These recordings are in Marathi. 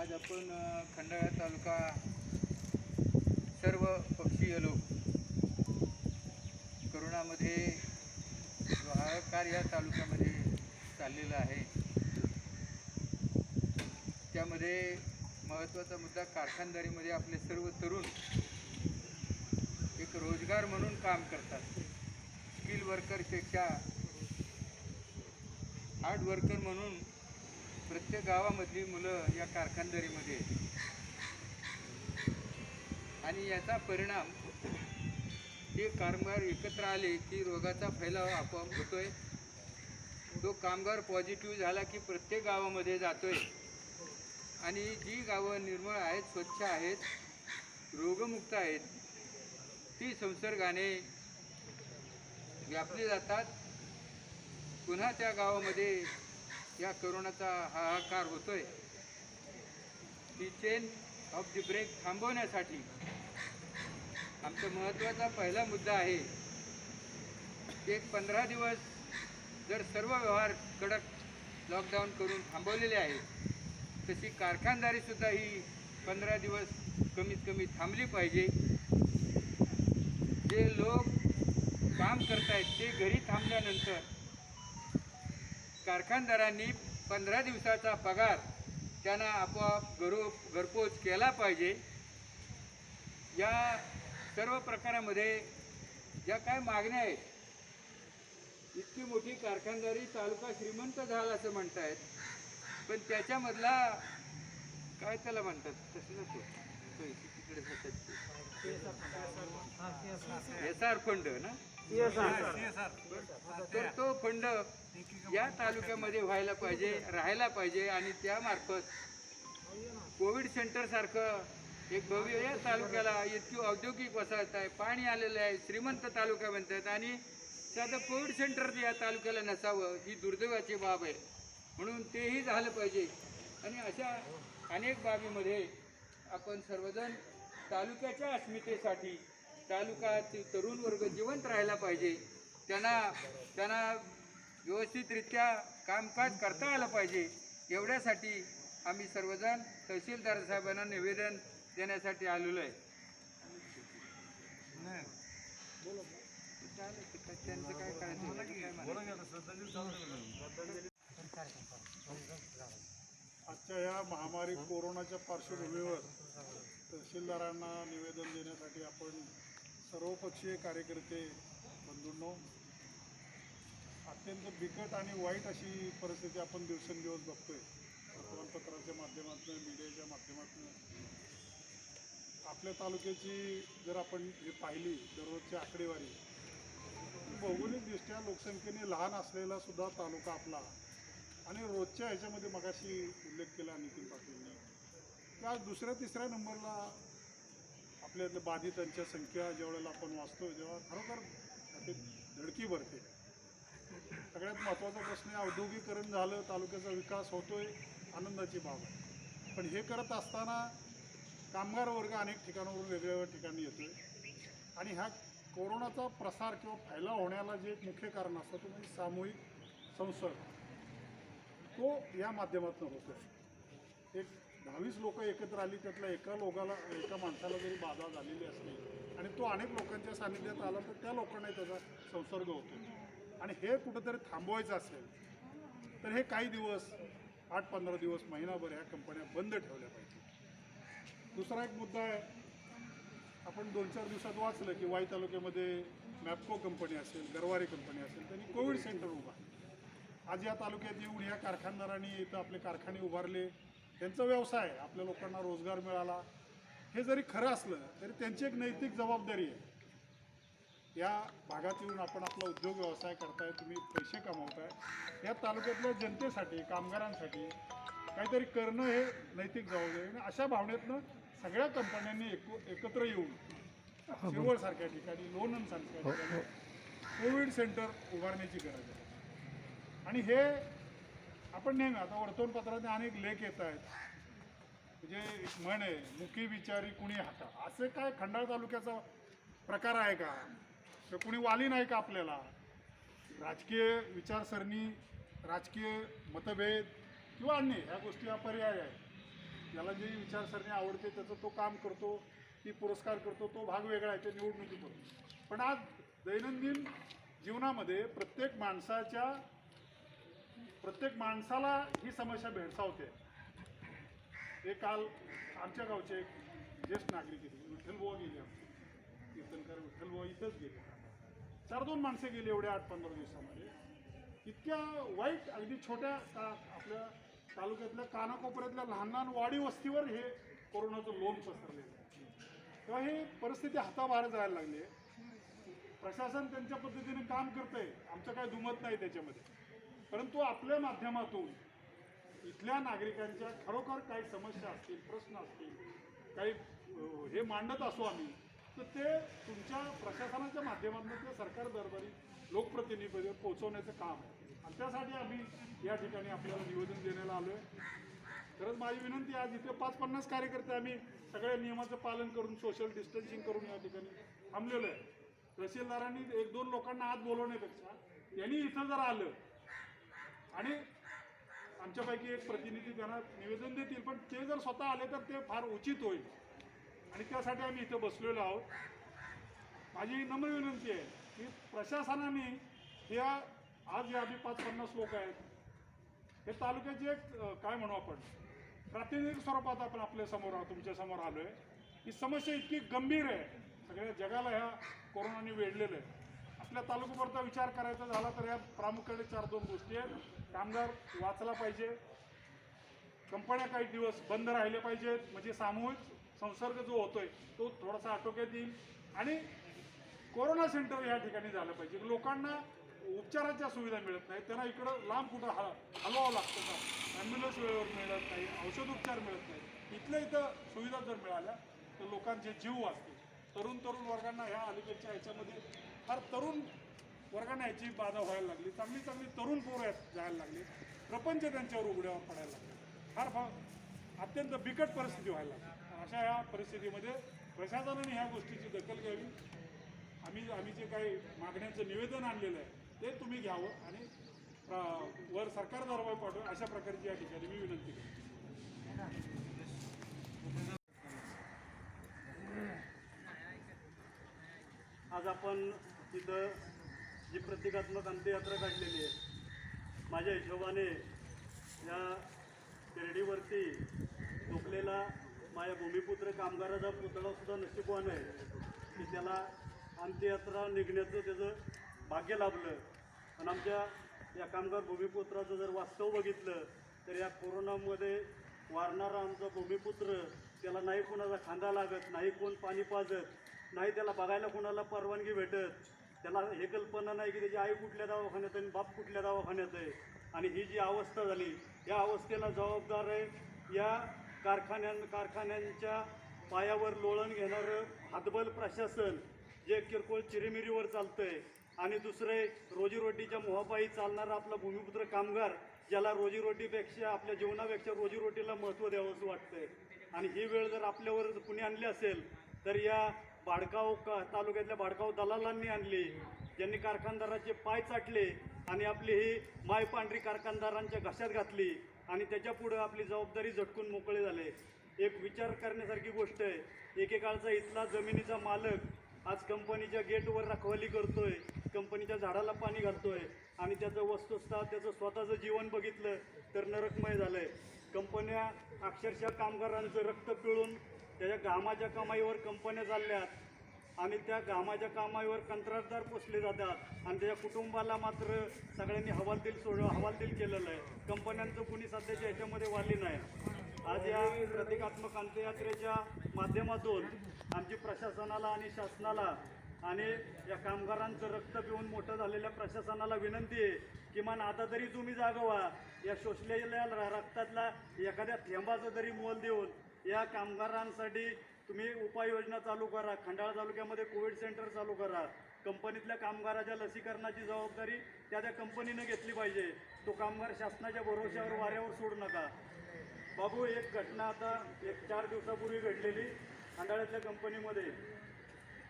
आज आपण खंडाळा तालुका सर्व पक्षीय लोक करोनामध्ये हाहाकार या तालुक्यामध्ये चाललेला आहे. त्यामध्ये महत्त्वाचा मुद्दा कारखानदारीमध्ये आपले सर्व तरुण एक रोजगार म्हणून काम करतात. स्किल वर्करपेक्षा हार्ड वर्कर म्हणून प्रत्येक गावामधली मुलं या कारखानदारीमध्ये आणि याचा परिणाम हे कामगार एकत्र आले की रोगाचा फैलाव आपोआप होतोय. तो कामगार पॉझिटिव्ह झाला की प्रत्येक गावामध्ये जातोय आणि जी गावं निर्मळ आहेत, स्वच्छ आहेत, रोगमुक्त आहेत, ती संसर्गाने व्यापली जातात. पुन्हा त्या गावामध्ये या करोनाचा हाहाकार होतोय. ती चेन ऑफ द ब्रेक थांबवण्यासाठी आमचा महत्त्वाचा पहिला मुद्दा आहे. एक 15 दिवस जर सर्व व्यवहार कडक लॉकडाऊन करून थांबवलेले आहेत, तशी कारखानदारीसुद्धा ही 15 दिवस कमीत कमी थांबली पाहिजे. जे लोक काम करत आहेत ते घरी थांबल्यानंतर कारखानदारांनी 15 दिवसाचा पगार त्यांना आपोआप घरपोच केला पाहिजे. या सर्व प्रकारामध्ये ज्या काय मागण्या आहेत, इतकी मोठी कारखानदारी, तालुका श्रीमंत झाला असं म्हणतायत, पण त्याच्यामधला काय त्याला म्हणतात तसं नसतो, तिकडे एसआर फंड ना, तर तो फंड या तालुक्यामध्ये व्हायला पाहिजे, राहायला पाहिजे. आणि त्यामार्फत कोविड सेंटरसारखं एक भव्य या तालुक्याला इतकी औद्योगिक वसाहत आहे, पाणी आलेलं आहे, श्रीमंत तालुका म्हणतात आणि साधं कोविड सेंटर या तालुक्याला नसावं ही दुर्दैवाची बाब आहे. म्हणून तेही झालं पाहिजे. आणि अशा अनेक बाबीमध्ये आपण सर्वजण तालुक्याच्या अस्मितेसाठी तालुक्यातील तरुण वर्ग जिवंत राहायला पाहिजे. त्यांना व्यवस्थितरित्या कामकाज करता आलं पाहिजे. एवढ्यासाठी आम्ही सर्वजण तहसीलदार साहेबांना निवेदन देण्यासाठी आलेलो आहे. त्यांचं काय करायचं? आजच्या या महामारी कोरोनाच्या पार्श्वभूमीवर तहसीलदारांना निवेदन देण्यासाठी आपण सर्वपक्षीय कार्यकर्ते बंधूंनो, अत्यंत बिकट आणि वाईट अशी परिस्थिती आपण दिवसेंदिवस बघतोय. वर्तमानपत्राच्या माध्यमातून, मीडियाच्या माध्यमातून आपल्या तालुक्याची जर आपण हे पाहिली दररोजची आकडेवारी, भौगोलिकदृष्ट्या लोकसंख्येने लहान असलेला सुद्धा तालुका आपला, आणि रोजच्या ह्याच्यामध्ये मगाशी उल्लेख केला नितीन पाटीलने की आज दुसऱ्या तिसऱ्या नंबरला आपल्यातल्या बाधितांच्या संख्या ज्यावेळेला आपण वाचतो तेव्हा खरोखर ते धडकी भरते. सगळ्यात महत्त्वाचा प्रश्न आहे, औद्योगिकरण झालं, तालुक्याचा विकास होतोय, आनंदाची बाब आहे. पण हे करत असताना कामगार वर्ग अनेक ठिकाणावरून वेगवेगळ्या ठिकाणी येतोय आणि ह्या कोरोनाचा प्रसार किंवा फैलाव होण्याला जे एक मुख्य कारण असतं ते म्हणजे सामूहिक संसर्ग, तो या माध्यमातून होतो. एक 10-20 लोक एकत्र आली, त्यातल्या एका माणसाला जरी बाधा झालेली असली आणि तो अनेक लोकांच्या सानिध्यात आला तर त्या लोकांनाही त्याचा संसर्ग होतो. आणि हे कुठंतरी थांबवायचं असेल तर हे काही दिवस, 8-15 दिवस, महिनाभर ह्या कंपन्या बंद ठेवल्या पाहिजे. दुसरा एक मुद्दा आहे, आपण 2-4 दिवसात वाचलं की वाई तालुक्यामध्ये मॅप्को कंपनी असेल, गरवारे कंपनी असेल, त्यांनी कोविड सेंटर उभा. आज या तालुक्यात येऊन या कारखानदारांनी इथं आपले कारखाने उभारले, त्यांचा व्यवसाय, आपल्या लोकांना रोजगार मिळाला. हे जरी खरं असलं तरी त्यांची एक नैतिक जबाबदारी आहे. या भागात येऊन आपण आपला उद्योग व्यवसाय करताय, तुम्ही पैसे कमावताय, या तालुक्यातल्या जनतेसाठी, कामगारांसाठी काहीतरी करणं हे नैतिक जबाबदारी. आणि अशा भावनेतनं सगळ्या कंपन्यांनी एकत्र येऊन शिरवळसारख्या ठिकाणी, लोणंदसारख्या ठिकाणी कोविड सेंटर उभारण्याची गरज आहे. आणि हे आपण नेहमी, आता वर्तमानपत्राने अनेक लेख येत आहेत, म्हणजे म्हण आहे, मुखी विचारी कुणी हाता. असे काय खंडाळा तालुक्याचा प्रकार आहे का? तर कुणी वाली नाही का आपल्याला? राजकीय विचारसरणी, राजकीय मतभेद किंवा अन्य ह्या गोष्टी हा पर्याय आहे. ज्याला जी विचारसरणी आवडते त्याचं तो काम करतो, ती पुरस्कार करतो, तो भाग वेगळा आहे, ते निवडणुकीत. पण आज दैनंदिन जीवनामध्ये प्रत्येक माणसाला ही समस्या भेडसावते. हे काल आमच्या गावचे एक ज्येष्ठ नागरिक गेले, विठ्ठलबुवा गेले, आमचे कीर्तनकार विठ्ठलबुवा इथंच गेले. 4-2 माणसे गेली एवढ्या 8-15 दिवसामध्ये. इतक्या वाईट, अगदी छोट्या आपल्या तालुक्यातल्या कानाकोपऱ्यातल्या लहान लहान वाडी वस्तीवर हे कोरोनाचं लोण पसरलेलं आहे. तेव्हा ही परिस्थिती हाताबाहेर जायला लागली आहे. प्रशासन त्यांच्या पद्धतीने काम करतंय, आमचं काय दुमत नाही त्याच्यामध्ये. परंतु आपल्या माध्यमातून इथल्या नागरिकांच्या खरोखर काही समस्या असतील, प्रश्न असतील, काही हे मांडत असू आम्ही, तर ते तुमच्या प्रशासनाच्या माध्यमातून ते सरकार दरबारी लोकप्रतिनिधीपर्यंत पोहोचवण्याचं काम आहे. आणि त्यासाठी आम्ही या ठिकाणी आपल्याला निवेदन देण्याला आलो आहे. खरंच माझी विनंती, आज इथे 5-50 कार्यकर्ते आम्ही सगळ्या नियमाचं पालन करून, सोशल डिस्टन्सिंग करून या ठिकाणी थांबलेलो आहे. तहसीलदारांनी 1-2 लोकांना आत बोलवण्यापेक्षा यांनी इथं जर आलं आणि आमच्यापैकी एक प्रतिनिधी त्यांना निवेदन देतील, पण ते जर स्वतः आले तर ते फार उचित होईल. आणि त्यासाठी आम्ही इथं बसलेलो आहोत. माझी नम्र विनंती आहे की प्रशासनाने या आज या आधी 5-50 लोक आहेत, हे तालुक्याची एक काय म्हणू आपण प्रातिनिधिक स्वरूपात आपण आपल्या समोर तुमच्या समोर आलो आहे. ही समस्या इतकी गंभीर आहे, सगळ्या जगाला ह्या कोरोनाने वेढलेलं आहे. आपल्या तालुक्यावरचा विचार करायचा झाला तर या प्रामुख्याने 4-2 गोष्टी आहेत. कामगार वाचला पाहिजे, कंपन्या काही दिवस बंद राहिले पाहिजेत, म्हणजे सामूहिक संसर्ग जो होतोय तो थोडासा आटोक्यात येईल. आणि कोरोना सेंटर या ठिकाणी झालं पाहिजे. लोकांना उपचाराच्या सुविधा मिळत नाही, त्यांना इकडं लांब कुठं हलवावं लागतं का, ॲम्ब्युलन्स वेळेवर मिळत नाही, औषधोपचार मिळत नाही. इथल्या इथं सुविधा जर मिळाल्या तर लोकांचे जीव वाचतील. तरुण वर्गांना ह्या अलीकडच्या ह्याच्यामध्ये फार तरुण वर्गांना ह्याची बाधा व्हायला लागली. चांगली तरुण पोरं जायला लागली, प्रपंच त्यांच्यावर उघड्यावर पडायला लागले. फार अत्यंत बिकट परिस्थिती व्हायला लागली. अशा ह्या परिस्थितीमध्ये प्रशासनाने ह्या गोष्टीची दखल घ्यावी. आम्ही जे काही मागण्यांचं निवेदन आणलेलं आहे ते तुम्ही घ्यावं आणि वर सरकार दरबार पाठवा, अशा प्रकारची या ठिकाणी मी विनंती करतो. आज आपण तिथं जी प्रतिकात्मक अंत्ययात्रा काढलेली आहे, माझ्या हिशोबाने या शिर्डीवरती झोपलेला माझ्या भूमिपुत्र कामगाराचा पुतळासुद्धा नशीबवान आहे की त्याला अंत्ययात्रा निघण्याचं त्याचं भाग्य लाभलं. पण आमच्या या कामगार भूमिपुत्राचं जर वास्तव बघितलं तर या कोरोनामध्ये वारणारा आमचा भूमिपुत्र, त्याला नाही कोणाचा खांदा लागत, नाही कोण पाणी पाजत, नाही त्याला बघायला कोणाला परवानगी भेटत. त्याला हे कल्पना नाही की त्याची आई कुठल्या दवाखान्यात आहे आणि बाप कुठल्या दवाखान्यात आहे. आणि ही जी अवस्था झाली, या अवस्थेला जबाबदार आहे या कारखान्यांच्या पायावर लोळण घेणारं हातबल प्रशासन, जे किरकोळ चिरीमिरीवर चालतंय. आणि दुसरे रोजीरोटीच्या मोहापायी चालणारा आपला भूमिपुत्र कामगार, ज्याला रोजीरोटीपेक्षा, आपल्या जीवनापेक्षा रोजीरोटीला महत्त्व द्यावं असं वाटतंय. आणि ही वेळ जर आपल्यावर कुणी आणली असेल तर या तालुक्यातल्या भाडकाव दलालांनी आणली, ज्यांनी कारखानदाराचे पाय चाटले आणि आपली ही माय पांढरी कारखानदारांच्या घशात घातली आणि त्याच्यापुढं आपली जबाबदारी झटकून मोकळे झाले. एक विचार करण्यासारखी गोष्ट आहे. एकेकाळचा इथला जमिनीचा मालक आज कंपनीच्या गेटवर रखवाली करतोय, कंपनीच्या झाडाला पाणी घालतोय आणि त्याचं वस्तुस्था, त्याचं स्वतःचं जीवन बघितलं तर नरकमय झालंय. कंपन्या अक्षरशः कामगारांचं रक्त पिळून त्याच्या घामाच्या कमाईवर कंपन्या चालल्यात आणि त्या घामाच्या कमाईवर कंत्राटदार पोसले जातात आणि त्याच्या कुटुंबाला मात्र सगळ्यांनी हवालदिल केलेलं आहे. कंपन्यांचं कुणी सध्याच्या ह्याच्यामध्ये वाली नाही. आज या प्रतिकात्मक अंत्ययात्रेच्या माध्यमातून आमची प्रशासनाला आणि शासनाला आणि या कामगारांचं रक्त पिऊन मोठं झालेल्या प्रशासनाला विनंती आहे, किमान आता तरी तुम्ही जागा व्हा. या शोषलेल्या रक्तातला एखाद्या थेंबाचं तरी मोल देऊन या कामगारांसाठी तुम्ही उपाययोजना चालू करा. खंडाळा तालुक्यामध्ये कोविड सेंटर चालू करा. कंपनीतल्या कामगाराच्या लसीकरणाची जबाबदारी त्या कंपनीनं घेतली पाहिजे. तो कामगार शासनाच्या भरोश्यावर वाऱ्यावर सोडू नका. बाबू, एक घटना आता 4 दिवसापूर्वी घडलेली खंडाळ्यातल्या कंपनीमध्ये.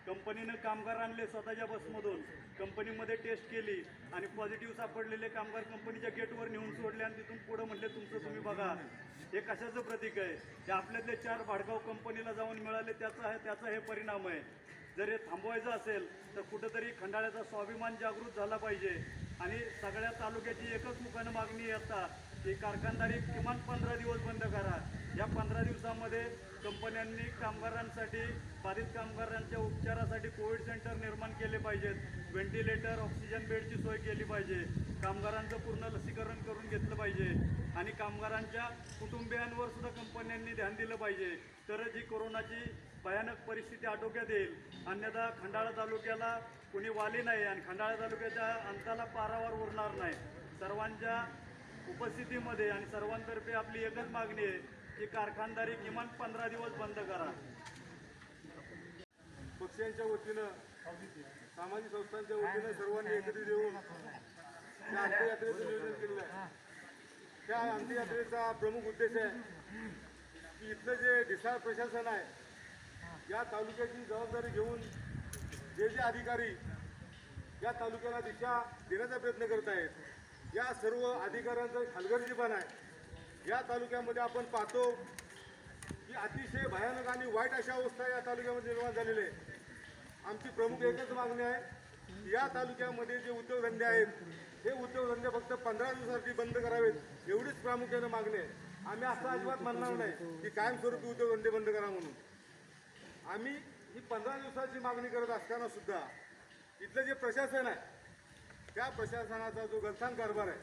कंपनीनं कामगार आणले स्वतःच्या बसमधून, कंपनीमध्ये टेस्ट केली आणि पॉझिटिव्ह सापडलेले कामगार कंपनीच्या गेटवर नेऊन सोडले आणि तिथून पुढं म्हटले तुमचं तुम्ही बघा. हे कशाचं प्रतीक आहे? हे आपल्यातले 4 भाडगाव कंपनीला जाऊन मिळाले त्याचा हे परिणाम आहे. जर हे थांबवायचं असेल तर कुठंतरी खंडाळ्याचा स्वाभिमान जागृत झाला पाहिजे आणि सगळ्या तालुक्याची एकच मुखानं मागणी आता की कारखानदारी किमान 15 दिवस बंद करा. या 15 दिवसामध्ये कंपन्यांनी कामगारांसाठी, बाधित कामगारांच्या उपचारासाठी कोविड सेंटर निर्माण केले पाहिजेत. व्हेंटिलेटर, ऑक्सिजन बेडची सोय केली पाहिजे. कामगारांचं पूर्ण लसीकरण करून घेतलं पाहिजे आणि कामगारांच्या कुटुंबियांवर सुद्धा कंपन्यांनी ध्यान दिलं पाहिजे. तरच ही कोरोनाची भयानक परिस्थिती आटोक्यात येईल. अन्यथा खंडाळा तालुक्याला कोणी वाली नाही आणि खंडाळा तालुक्याच्या अंताला पारावर उरणार नाही. सर्वांच्या उपस्थितीमध्ये आणि सर्वांतर्फे आपली एकच मागणी आहे की कारखानदारी किमान 15 दिवस बंद करा. पक्षांच्या वतीनं, सामाजिक संस्थांच्या वतीनं सर्वांनी एकत्रित येऊन त्या अंत्ययात्रेचं नियोजन केलेलं आहे. त्या अंत्ययात्रेचा प्रमुख उद्देश आहे की इथलं जे ढिसाळ प्रशासन आहे, या तालुक्याची जबाबदारी घेऊन जे अधिकारी या तालुक्याला दिशा देण्याचा प्रयत्न करत आहेत, या सर्व अधिकाऱ्यांचं हलगर्जीपणा आहे. या तालुक्यामध्ये आपण पाहतो की अतिशय भयानक आणि वाईट अशा अवस्था या तालुक्यामध्ये निर्माण झालेली आहे. आमची प्रमुख एकच मागणी आहे की या तालुक्यामध्ये जे उद्योगधंदे आहेत, हे उद्योगधंदे फक्त 15 दिवसासाठी बंद करावेत, एवढीच प्रामुख्याने मागणी आहे. आम्ही असं अजिबात म्हणणार नाही की कायमस्वरूपी उद्योगधंदे बंद करा म्हणून. आम्ही ही 15 दिवसाची मागणी करत असताना सुद्धा इथलं जे प्रशासन आहे, त्या प्रशासनाचा जो गलथान कारभार आहे,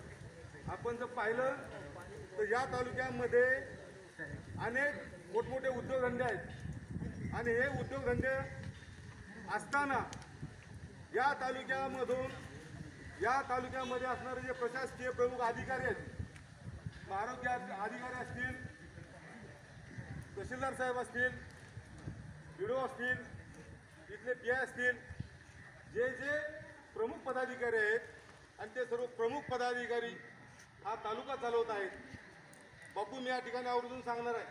आपण जर पाहिलं तर या तालुक्यामध्ये अनेक मोठमोठे उद्योगधंदे आहेत आणि हे उद्योगधंदे असताना या तालुक्यामध्ये असणारे जे प्रशासकीय प्रमुख अधिकारी आहेत, आरोग्य अधिकारी असतील, तहसीलदार साहेब असतील, व्हिडिओ असतील, इथले पी आय असतील, जे प्रमुख पदाधिकारी आहेत आणि ते सर्व प्रमुख पदाधिकारी हा तालुका चालवत आहेत. बापू, मी या ठिकाणी आवर्जून सांगणार आहे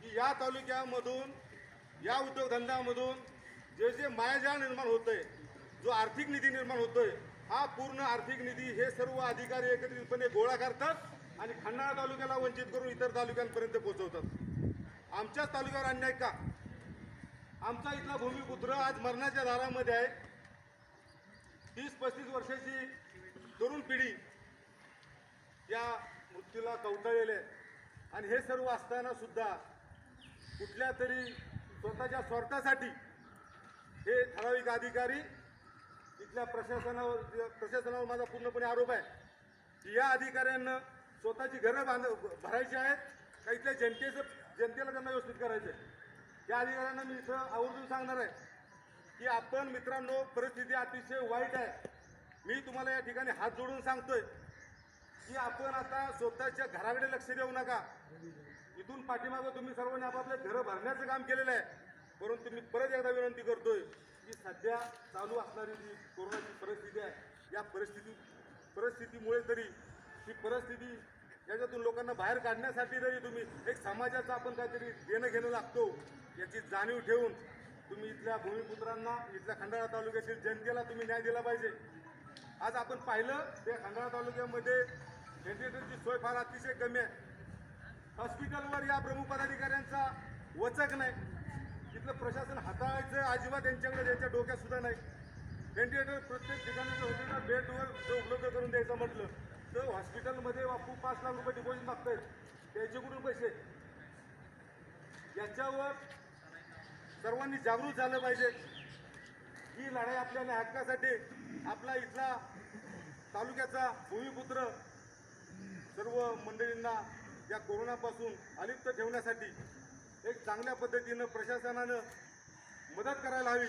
की या तालुक्यामधून, या उद्योगधंद्यामधून जे मायाजाळ निर्माण होतंय, जो आर्थिक निधी निर्माण होतोय, हा पूर्ण आर्थिक निधी हे सर्व अधिकारी एकत्रितपणे गोळा करतात आणि खंडाळा तालुक्याला वंचित करून इतर तालुक्यांपर्यंत पोहोचवतात. आमच्याच तालुक्यावर अन्याय का? आमचा इथला भूमिपुत्र आज मरणाच्या दारामध्ये आहे. 30-35 वर्षाची तरुण पिढी या मृत्यूला कवटाळलेली आहे आणि हे सर्व असताना सुद्धा कुठल्या तरी स्वतःच्या स्वार्थासाठी हे ठराविक अधिकारी, इथल्या प्रशासनावर माझा पूर्णपणे आरोप आहे की या अधिकाऱ्यांना स्वतःची घरं भरायची आहेत का इथल्या जनतेला त्यांना व्यवस्थित करायचं आहे. या अधिकाऱ्यांना मी इथं आवर्जून सांगणार आहे की आपण मित्रांनो, परिस्थिती अतिशय वाईट आहे. मी तुम्हाला या ठिकाणी हात जोडून सांगतोय की आपण आता स्वतःच्या घराकडे लक्ष देऊ नका. इथून पाठीमागं तुम्ही सर्वांनी आपापले घरं भरण्याचं काम केलेलं आहे, परंतु मी परत एकदा विनंती करतोय की सध्या चालू असणारी जी कोरोनाची परिस्थिती आहे, या परिस्थितीमुळे तरी ही परिस्थिती याच्यातून लोकांना बाहेर काढण्यासाठी जरी तुम्ही एक समाजाचं आपण काहीतरी देणं घेणं लागतो याची जाणीव ठेवून तुम्ही इथल्या भूमिपुत्रांना, इथल्या खंडाळा तालुक्यातील जनतेला तुम्ही न्याय दिला पाहिजे. आज आपण पाहिलं त्या खंडाळा तालुक्यामध्ये व्हेंटिलेटरची सोय फार अतिशय कमी आहे. हॉस्पिटलवर या प्रमुख पदाधिकाऱ्यांचा वचक नाही. इथलं प्रशासन हाताळायचं अजिबात त्यांच्याकडे, त्यांच्या डोक्यात सुद्धा नाही. व्हेंटिलेटर प्रत्येक ठिकाणी व्हेंटिलेटर बेडवर जर उपलब्ध करून द्यायचं म्हटलं तर हॉस्पिटलमध्ये बापू 5 लाख रुपये डिपॉझिट मागतायत, त्याचे कुठून पैसे? याच्यावर सर्वांनी जागृत झालं पाहिजे. ही लढाई आपल्या हक्कासाठी, आपला इथला तालुक्याचा भूमिपुत्र सर्व मंडळींना या कोरोनापासून अलिप्त ठेवण्यासाठी एक चांगल्या पद्धतीनं प्रशासनानं मदत करायला हवी.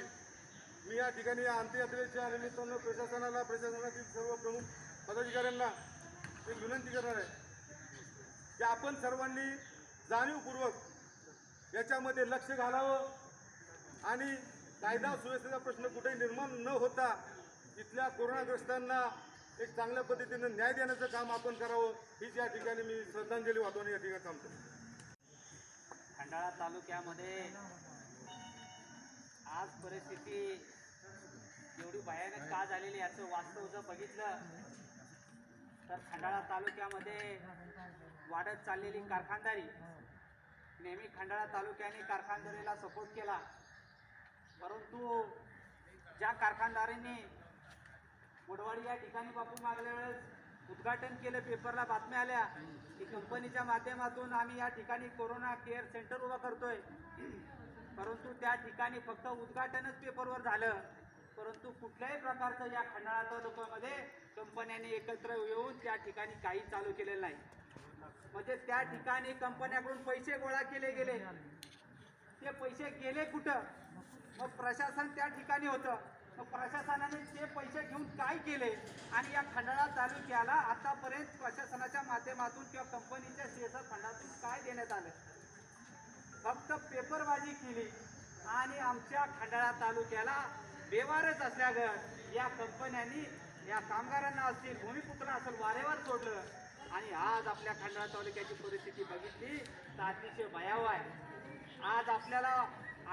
मी या ठिकाणी या अंत्ययात्रेच्या निमित्तानं प्रशासनातील सर्व प्रमुख पदाधिकाऱ्यांना एक विनंती करणार आहे की आपण सर्वांनी जाणीवपूर्वक याच्यामध्ये लक्ष घालावं आणि कायदा सुव्यवस्थेचा प्रश्न कुठेही निर्माण न होता इथल्या कोरोनाग्रस्तांना एक चांगल्या पद्धतीनं न्याय देण्याचं काम आपण करावं. हीच या ठिकाणी मी श्रद्धांजली वाटून या ठिकाणी थांबतो. खंडाळा तालुक्यामध्ये आज परिस्थिती एवढी भयानक का झालेली याचं वास्तव जर बघितलं तर खंडाळा तालुक्यामध्ये वाढत चाललेली कारखानदारी, नेहमी खंडाळा तालुक्याने कारखानदारीला सपोर्ट केला, परंतु ज्या कारखानदारांनी मोडवाडी या ठिकाणी बापू मागल्या वेळेस उद्घाटन केलं, पेपरला बातम्या आल्या की कंपनीच्या माध्यमातून आम्ही या ठिकाणी कोरोना केअर सेंटर उभा करतोय, परंतु त्या ठिकाणी फक्त उद्घाटनच पेपरवर झालं, परंतु कुठल्याही प्रकारचं या खंडाळा तालुक्यामध्ये कंपन्यांनी एकत्र येऊन त्या ठिकाणी काही चालू केलेलं नाही. म्हणजे त्या ठिकाणी कंपन्याकडून पैसे गोळा केले गेले, ते पैसे गेले कुठं? मग प्रशासन त्या ठिकाणी होतं, मग प्रशासनाने ते पैसे घेऊन काय केले आणि या खंडाळा तालुक्याला आतापर्यंत प्रशासनाच्या माध्यमातून किंवा कंपनीच्या शेअर फंडातून काय देण्यात आलं? फक्त पेपरबाजी केली आणि आमच्या खंडाळा तालुक्याला बेवारच असल्यागत या कंपन्यांनी या कामगारांना असतील, भूमिपुत्र असेल, वारेवर सोडलं. आणि आज आपल्या खंडाळा तालुक्याची परिस्थिती बघितली तर अतिशय भयावह आहे. आज आपल्याला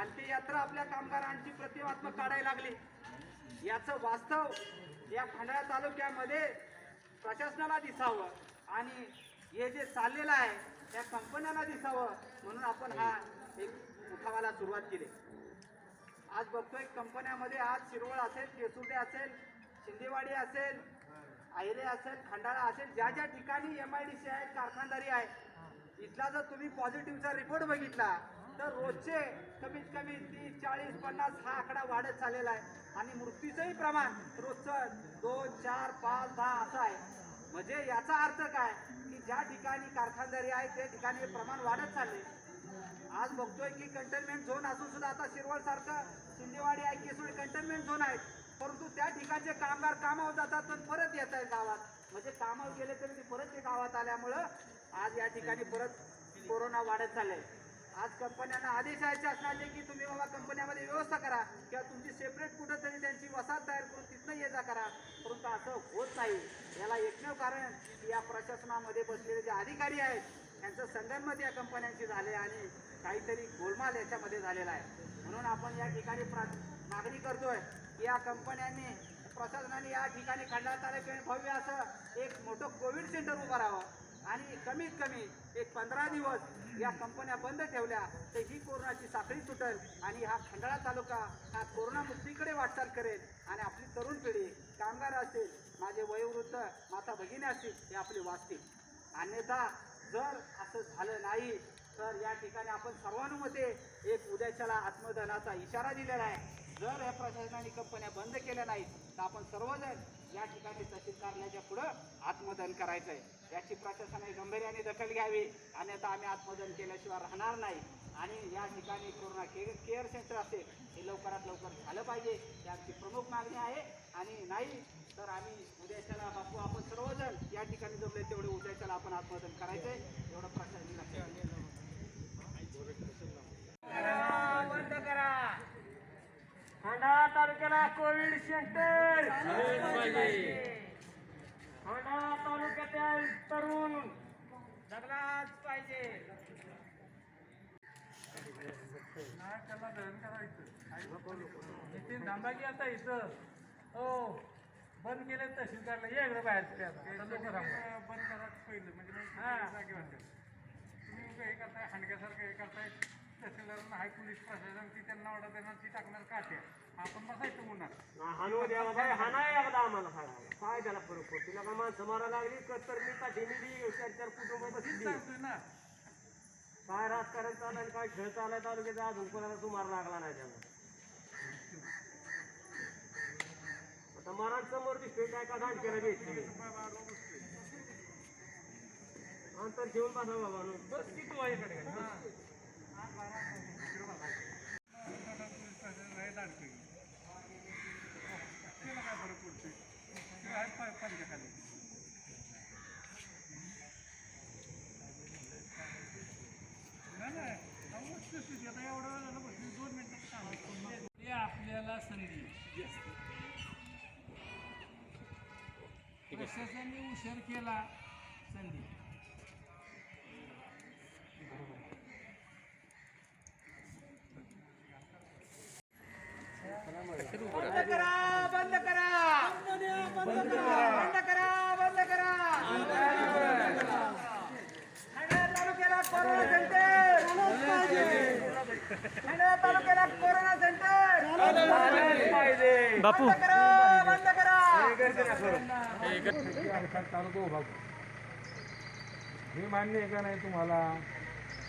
अंत्ययात्रा आपल्या कामगारांची प्रतिमात्मक काढायला लागली. याचं वास्तव या खंडाळा तालुक्यामध्ये प्रशासनाला दिसावं आणि हे जे चाललेलं आहे या कंपन्यांना दिसावं म्हणून आपण हा एक उठावाला सुरुवात केली. आज बघतोय कंपन्यामध्ये आज शिरवळ असेल, केसुर्डे असेल, शिंदेवाडी असेल, आयरे असेल, खंडाळा असेल, ज्या ज्या ठिकाणी MIDC आहे, कारखानदारी आहे, इथला जर तुम्ही पॉझिटिव्हचा रिपोर्ट बघितला तर रोजचे कमीत कमी 30, 40, 50 हा आकडा वाढत चाललेला आहे आणि मृत्यूचंही प्रमाण रोजचं 2, 4, 5, 10 असं आहे. म्हणजे याचा अर्थ काय की ज्या ठिकाणी कारखानदारी आहे त्या ठिकाणी हे प्रमाण वाढत चालले. आज बघतोय की कंटेनमेंट झोन असून सुद्धा आता शिरवळ सारखं, शिंदेवाडी आहे, केसुर्डे कंटेनमेंट झोन आहेत, परंतु त्या ठिकाणचे कामगार कामावर जातात पण परत येत आहेत गावात. म्हणजे कामावर गेले तरी ते परत ते गावात आल्यामुळं आज या ठिकाणी परत कोरोना वाढत चालले. आज कंपन्यांना आदेश आहे शासनाचे की तुम्ही बाबा कंपन्यामध्ये व्यवस्था करा किंवा तुमची सेपरेट कुठंतरी त्यांची वसाहत तयार करून तिथनं ये जा करा, परंतु असं होत नाही. याला एकमेव कारण की या प्रशासनामध्ये बसलेले जे अधिकारी आहेत त्यांचं संगनमत या कंपन्यांशी झाले आणि काहीतरी गोलमाल याच्यामध्ये झालेला आहे. म्हणून आपण या ठिकाणी मागणी करतोय की या कंपन्यांनी, प्रशासनाने या ठिकाणी खंडाळा तालुक्यात भव्य असं एक मोठं कोविड सेंटर उभं राहावं आणि कमीत कमी एक 15 दिवस या कंपन्या बंद ठेवल्या तर ही कोरोनाची साखळी सुटेल आणि हा खंडाळा तालुका हा कोरोनामुक्तीकडे वाटचाल करेल आणि आपली तरुण पिढी, कामगार असतील, माझे वयोवृद्ध माता भगिनी असतील, हे आपले वाचतील. अन्यथा जर असं झालं नाही तर या ठिकाणी आपण सर्वानुमते एक उद्याच्याला आत्मदहनाचा इशारा दिलेला आहे. जर या प्रशासनाने कंपन्या बंद केल्या नाहीत तर आपण सर्वजण या ठिकाणी तहसील कार्यालयाच्या पुढं आत्मदहन करायचं आहे. याची प्रशासनाने गांभीर्याने दखल घ्यावी, अन्यथा आम्ही आत्मदहन केल्याशिवाय राहणार नाही. आणि या ठिकाणी कोरोना केअर सेंटर असेल हे लवकरात लवकर झालं पाहिजे, ही आमची प्रमुख मागणी आहे. आणि नाही तर आम्ही उद्याच्याला बापू आपण सर्वजण या ठिकाणी जमले तेवढे उद्याच्याला आपण आत्मदहन करायचंय, एवढं प्रशासनाने लक्षात घ्यायचं. बंद करा खंडाळा तालुक्याला कोविड सेंटर, खंडाळा तालुक्यातील तरुण जगलाच पाहिजे. त्याला दहन करायचं. नितीन थांबा की आता इथं हो बंद केले तहसीलदारला ये इकडं बाहेर बंद करा पहिलं म्हणजे जागे वाटत तुम्ही हे करताय हांडक्यासारखं हे करताय. तहसीलदारांना हाय पोलीस प्रशासन ती त्यांना ऑर्डर देणार, ती टाकणार काट्या, आपण बसायचं म्हणणार हाणू द्यावा काय हाणा एकदा आम्हाला सांगायला काय त्याला फरक पडतो. तिला का माणसं मारा लागली तर मी काठी मिली 4-4 कुटुंब बसली. सांगतोय ना. काय राजकारण चाललंय, काय खेळ चाललाय तालुक्याचा अजून कोणाला सुमार लागला नाही त्यामुळे. आता मराठसमोर दिसतोय काय का दांडक्याला भेटली अंतर ठेवून बसा बाबा बस किती वाईकडे काय फरक पडतोय पंजाखाली नाही वस्तुस्थिती आता एवढं वेळ झालं बसली 2 मिनिटात काम हे आपल्याला संधी प्रशासनाने उशीर केला संधी. बंद करा बंद करा बंद करा बंद करा बंद करा. कोरोना सेंटर खंडाळा तालुक्याला कोरोना सेंटर बापू बंद करा बंद करा तालुका उभा करू. हे मान्य आहे का नाही तुम्हाला?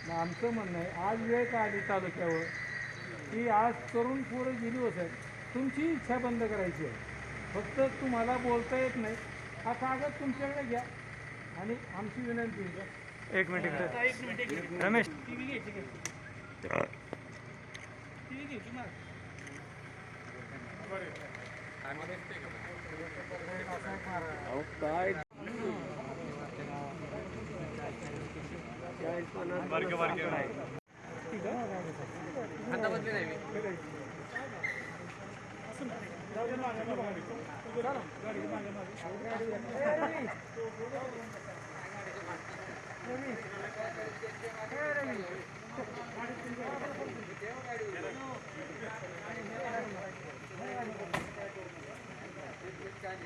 मग आमचं म्हणणं आहे, आज वेळ का आली तालुक्यावर की आज तरुण पोरं गेली होत तुमची इच्छा बंद करायची आहे. फक्त तुम्हाला बोलता येत नाही. हा कागद तुमच्याकडे घ्या आणि आमची विनंती आहे. एक मिनिट रमेश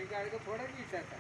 काय थोडा विचारता